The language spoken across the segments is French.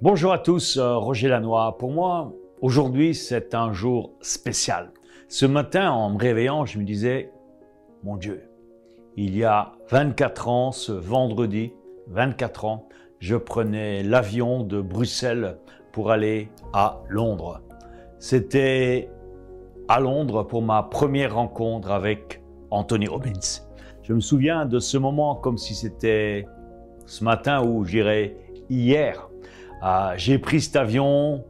Bonjour à tous, Roger Lannoy. Pour moi, aujourd'hui, c'est un jour spécial. Ce matin, en me réveillant, je me disais, mon Dieu, il y a 24 ans, ce vendredi, 24 ans, je prenais l'avion de Bruxelles pour aller à Londres. C'était à Londres pour ma première rencontre avec Anthony Robbins. Je me souviens de ce moment comme si c'était ce matin ou j'irais hier. J'ai pris cet avion,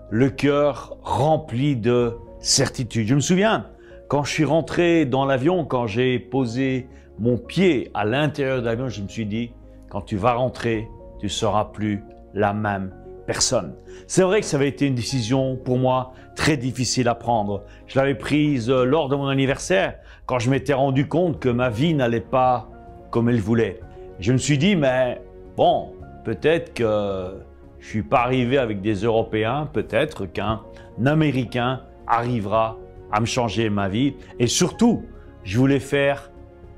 le cœur rempli de certitude. Je me souviens, quand je suis rentré dans l'avion, quand j'ai posé mon pied à l'intérieur de l'avion, je me suis dit, quand tu vas rentrer, tu ne seras plus la même personne. C'est vrai que ça avait été une décision pour moi très difficile à prendre. Je l'avais prise lors de mon anniversaire, quand je m'étais rendu compte que ma vie n'allait pas comme elle voulait. Je me suis dit, mais bon, peut-être que je ne suis pas arrivé avec des Européens, peut-être qu'un Américain arrivera à me changer ma vie. Et surtout, je voulais faire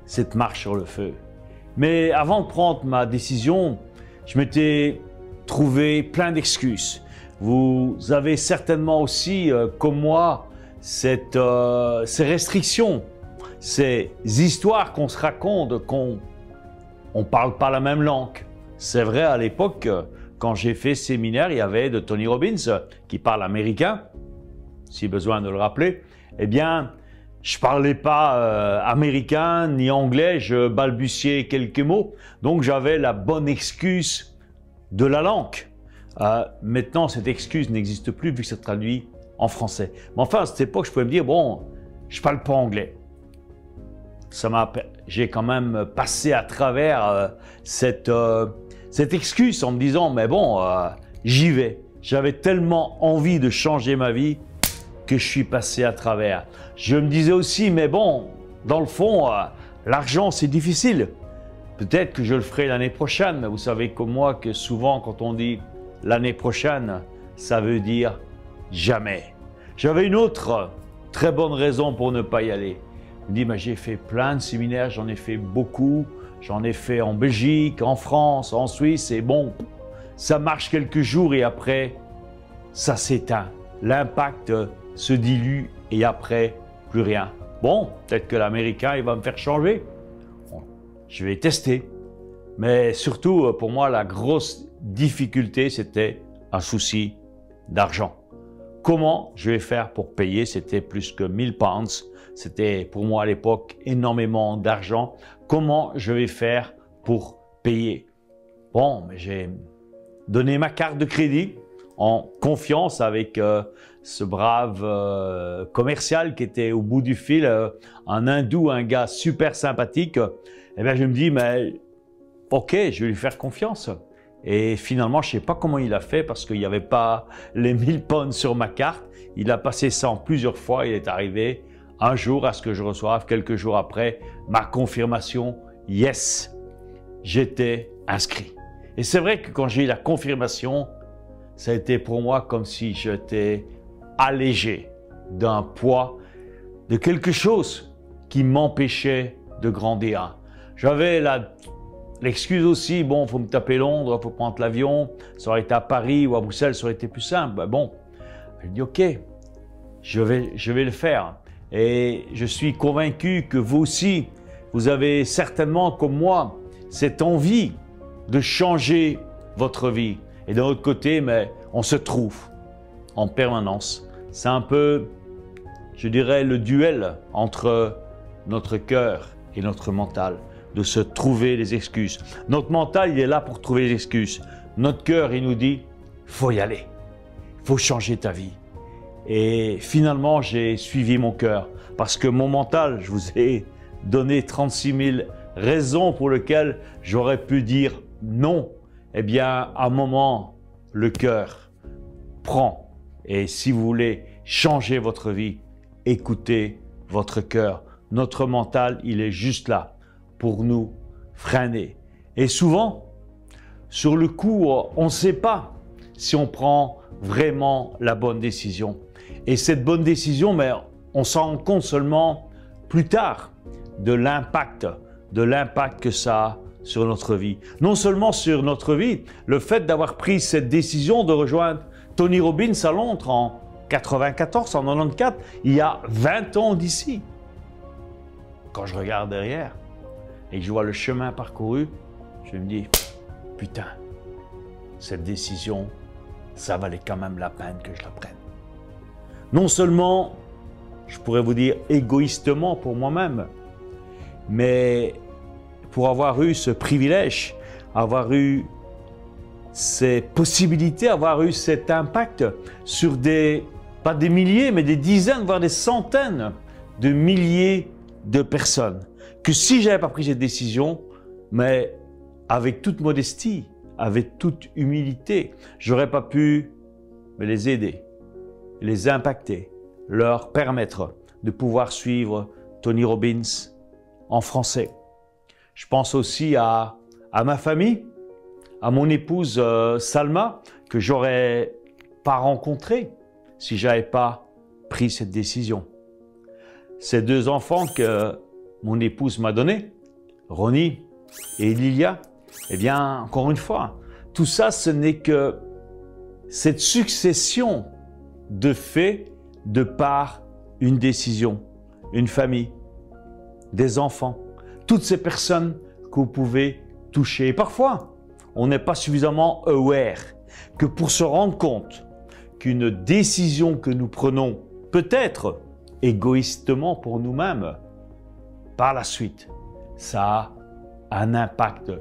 cette marche sur le feu. Mais avant de prendre ma décision, je m'étais trouvé plein d'excuses. Vous avez certainement aussi, comme moi, ces restrictions, ces histoires qu'on se raconte, qu'on ne parle pas la même langue. C'est vrai, à l'époque, quand j'ai fait séminaire, il y avait de Tony Robbins qui parle américain, si besoin de le rappeler. Eh bien, je ne parlais pas américain ni anglais, je balbutiais quelques mots. Donc, j'avais la bonne excuse de la langue. Maintenant, cette excuse n'existe plus vu que c'est traduit en français. Mais enfin, à cette époque, je pouvais me dire, bon, je ne parle pas anglais. J'ai quand même passé à travers cette excuse en me disant, mais bon, j'y vais. J'avais tellement envie de changer ma vie que je suis passé à travers. Je me disais aussi, mais bon, dans le fond, l'argent, c'est difficile. Peut-être que je le ferai l'année prochaine, mais vous savez comme moi que souvent, quand on dit l'année prochaine, ça veut dire jamais. J'avais une autre très bonne raison pour ne pas y aller. Je me dis, mais j'ai fait plein de séminaires, j'en ai fait beaucoup. J'en ai fait en Belgique, en France, en Suisse, et bon, ça marche quelques jours et après, ça s'éteint. L'impact se dilue et après, plus rien. Bon, peut-être que l'Américain, il va me faire changer. Bon, je vais tester. Mais surtout, pour moi, la grosse difficulté, c'était un souci d'argent. Comment je vais faire pour payer? C'était plus que 1000 pounds. C'était pour moi à l'époque énormément d'argent. Comment je vais faire pour payer? Bon, mais j'ai donné ma carte de crédit en confiance avec ce brave commercial qui était au bout du fil, un hindou, un gars super sympathique. Eh bien, je me dis, mais ok, je vais lui faire confiance. Et finalement, je ne sais pas comment il a fait parce qu'il n'y avait pas les 1000 pounds sur ma carte. Il a passé ça en plusieurs fois. Il est arrivé un jour à ce que je reçoive, quelques jours après, ma confirmation. Yes, j'étais inscrit. Et c'est vrai que quand j'ai eu la confirmation, ça a été pour moi comme si j'étais allégé d'un poids, de quelque chose qui m'empêchait de grandir. J'avais l'excuse aussi, bon, il faut me taper Londres, il faut prendre l'avion, ça aurait été à Paris ou à Bruxelles, ça aurait été plus simple. Ben bon, je dis ok, je vais le faire. Et je suis convaincu que vous aussi, vous avez certainement, comme moi, cette envie de changer votre vie. Et d'un autre côté, mais on se trouve en permanence. C'est un peu, je dirais, le duel entre notre cœur et notre mental, de se trouver des excuses. Notre mental, il est là pour trouver des excuses. Notre cœur, il nous dit, faut y aller, il faut changer ta vie. Et finalement, j'ai suivi mon cœur parce que mon mental, je vous ai donné 36 000 raisons pour lesquelles j'aurais pu dire non. Eh bien, à un moment, le cœur prend. Et si vous voulez changer votre vie, écoutez votre cœur. Notre mental, il est juste là pour nous freiner. Et souvent, sur le coup, on ne sait pas si on prend vraiment la bonne décision. Et cette bonne décision, mais on s'en rend compte seulement plus tard de l'impact que ça a sur notre vie. Non seulement sur notre vie, le fait d'avoir pris cette décision de rejoindre Tony Robbins à Londres en 94, en 94, il y a 20 ans d'ici. Quand je regarde derrière et que je vois le chemin parcouru, je me dis, putain, cette décision, ça valait quand même la peine que je la prenne. Non seulement, je pourrais vous dire égoïstement pour moi-même, mais pour avoir eu ce privilège, avoir eu ces possibilités, avoir eu cet impact sur pas des milliers, mais des dizaines, voire des centaines de milliers de personnes. Que si je n'avais pas pris cette décision, mais avec toute modestie, avec toute humilité, je n'aurais pas pu les aider, les impacter, leur permettre de pouvoir suivre Tony Robbins en français. Je pense aussi à ma famille, à mon épouse Salma, que j'aurais pas rencontrée si j'avais pas pris cette décision. Ces deux enfants que mon épouse m'a donnés, Ronnie et Lilia, eh bien, encore une fois, tout ça, ce n'est que cette succession de faits de par une décision, une famille, des enfants, toutes ces personnes que vous pouvez toucher. Et parfois, on n'est pas suffisamment aware que pour se rendre compte qu'une décision que nous prenons, peut-être égoïstement pour nous-mêmes, par la suite, ça a un impact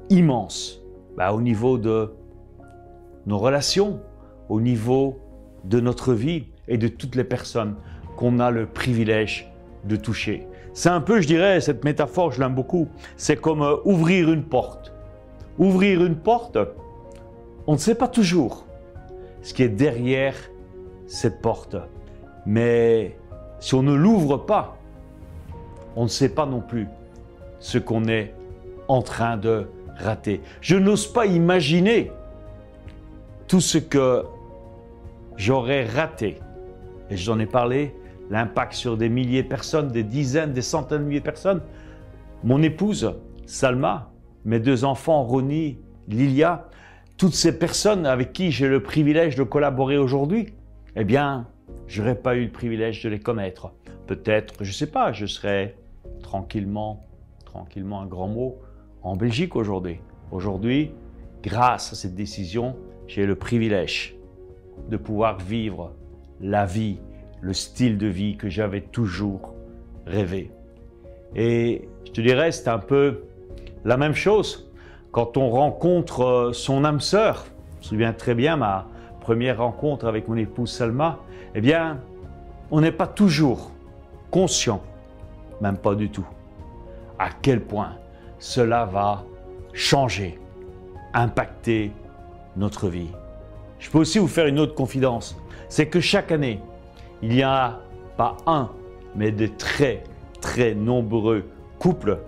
immense au niveau de nos relations, au niveau de notre vie et de toutes les personnes qu'on a le privilège de toucher. C'est un peu, je dirais, cette métaphore, je l'aime beaucoup, c'est comme ouvrir une porte. Ouvrir une porte, on ne sait pas toujours ce qui est derrière cette porte. Mais si on ne l'ouvre pas, on ne sait pas non plus ce qu'on est en train de rater. Je n'ose pas imaginer tout ce que j'aurais raté. Et j'en ai parlé, l'impact sur des milliers de personnes, des dizaines, des centaines de milliers de personnes. Mon épouse, Salma, mes deux enfants, Ronnie, Lilia, toutes ces personnes avec qui j'ai le privilège de collaborer aujourd'hui, eh bien, je n'aurais pas eu le privilège de les connaître. Peut-être, je ne sais pas, je serais tranquillement, un grand mot, en Belgique aujourd'hui. Aujourd'hui, grâce à cette décision, j'ai le privilège de pouvoir vivre la vie, le style de vie que j'avais toujours rêvé. Et je te dirais, c'est un peu la même chose quand on rencontre son âme sœur. Je me souviens très bien ma première rencontre avec mon épouse Salma. Eh bien, on n'est pas toujours conscient, même pas du tout, à quel point cela va changer, impacter notre vie. Je peux aussi vous faire une autre confidence, c'est que chaque année, il n'y a pas un, mais de très nombreux couples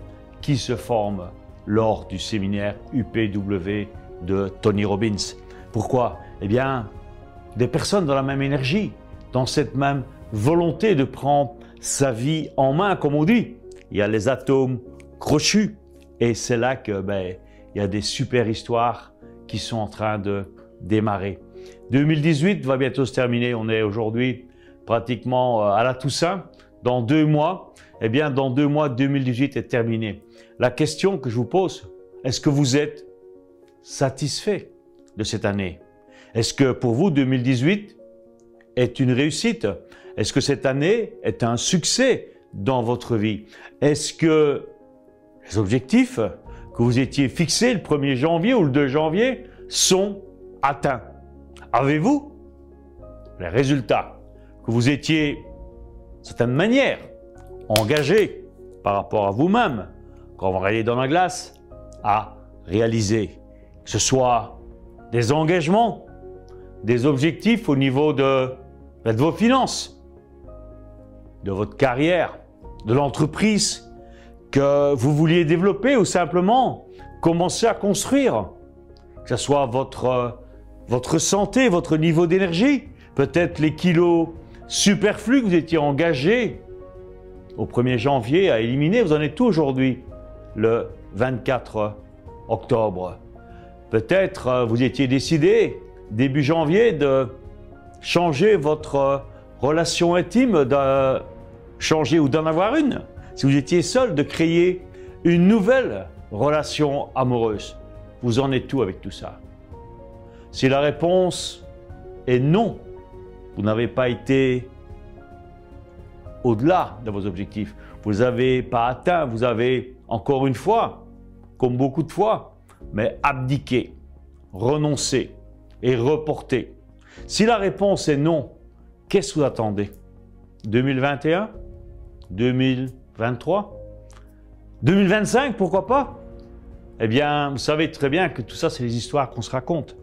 qui se forment lors du séminaire UPW de Tony Robbins. Pourquoi? Eh bien, des personnes dans la même énergie, dans cette même volonté de prendre sa vie en main, comme on dit. Il y a les atomes crochus et c'est là que il y a des super histoires qui sont en train de démarrer. 2018 va bientôt se terminer. On est aujourd'hui pratiquement à la Toussaint. Dans 2 mois, eh bien, dans 2 mois, 2018 est terminé. La question que je vous pose, est-ce que vous êtes satisfait de cette année? Est-ce que pour vous, 2018 est une réussite? Est-ce que cette année est un succès dans votre vie? Est-ce que les objectifs que vous étiez fixés le 1er janvier ou le 2 janvier sont atteints? Avez-vous les résultats que vous étiez, d'une certaine manière, engagé par rapport à vous-même, quand vous regardez dans la glace, à réaliser? Que ce soit des engagements, des objectifs au niveau de vos finances, de votre carrière, de l'entreprise que vous vouliez développer ou simplement commencer à construire. Que ce soit votre santé, votre niveau d'énergie, peut-être les kilos superflus que vous étiez engagés au 1er janvier à éliminer. Vous en êtes tout aujourd'hui, le 24 octobre. Peut-être vous étiez décidé, début janvier, de changer votre relation intime, de changer ou d'en avoir une. Si vous étiez seul, de créer une nouvelle relation amoureuse. Vous en êtes où avec tout ça? Si la réponse est non, vous n'avez pas été au-delà de vos objectifs. Vous ne les avez pas atteints. Vous avez, encore une fois, comme beaucoup de fois, mais abdiqué, renoncé et reporté. Si la réponse est non, qu'est-ce que vous attendez? 2021? 2023? 2025, pourquoi pas? Eh bien, vous savez très bien que tout ça, c'est des histoires qu'on se raconte.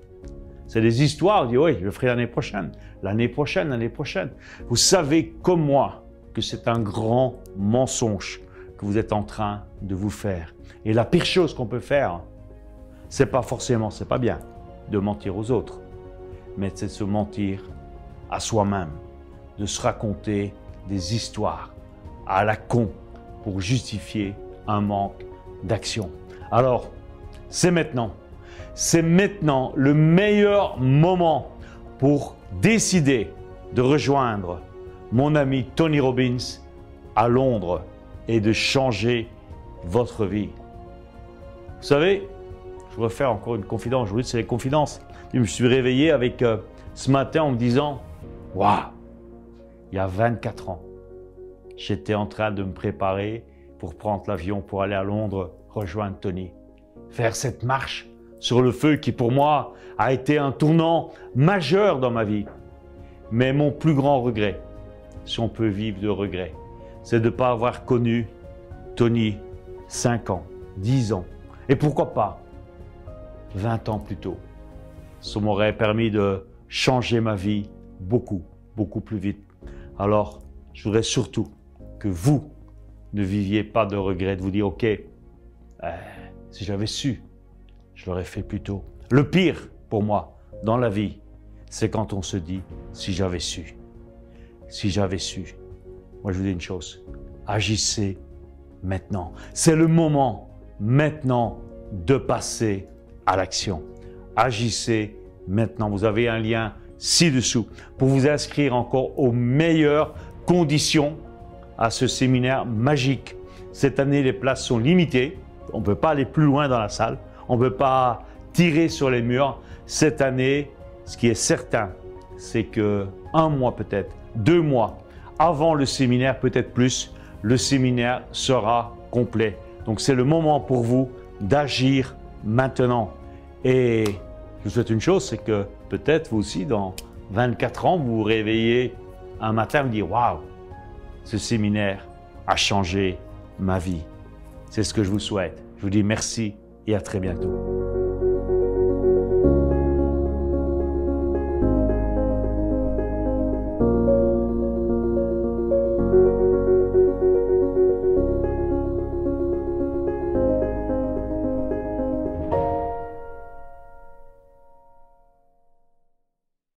C'est des histoires, on dit oui, je le ferai l'année prochaine, l'année prochaine, l'année prochaine. Vous savez comme moi que c'est un grand mensonge que vous êtes en train de vous faire. Et la pire chose qu'on peut faire, c'est pas forcément, c'est pas bien de mentir aux autres, mais c'est de se mentir à soi-même, de se raconter des histoires à la con pour justifier un manque d'action. Alors, c'est maintenant le meilleur moment pour décider de rejoindre mon ami Tony Robbins à Londres et de changer votre vie. Vous savez, je voudrais faire encore une confidence. Aujourd'hui, c'est les confidences. Je me suis réveillé avec ce matin en me disant « Waouh, il y a 24 ans, j'étais en train de me préparer pour prendre l'avion pour aller à Londres rejoindre Tony. Faire cette marche sur le feu qui pour moi a été un tournant majeur dans ma vie. Mais mon plus grand regret, si on peut vivre de regret, c'est de ne pas avoir connu Tony 5 ans, 10 ans, et pourquoi pas 20 ans plus tôt. Ça m'aurait permis de changer ma vie beaucoup, beaucoup plus vite. Alors, je voudrais surtout que vous ne viviez pas de regret, de vous dire « Ok, si j'avais su, je l'aurais fait plus tôt. » Le pire pour moi dans la vie, c'est quand on se dit « Si j'avais su, si j'avais su. » Moi, je vous dis une chose, agissez maintenant. C'est le moment maintenant de passer à l'action. Agissez maintenant. Vous avez un lien ci-dessous pour vous inscrire encore aux meilleures conditions à ce séminaire magique. Cette année, les places sont limitées. On ne peut pas aller plus loin dans la salle. On ne peut pas tirer sur les murs. Cette année, ce qui est certain, c'est que 1 mois peut-être, 2 mois avant le séminaire, peut-être plus, le séminaire sera complet. Donc c'est le moment pour vous d'agir maintenant. Et je vous souhaite une chose, c'est que peut-être vous aussi, dans 24 ans, vous vous réveillez un matin et vous dites « Waouh, ce séminaire a changé ma vie. » C'est ce que je vous souhaite. Je vous dis merci et à très bientôt.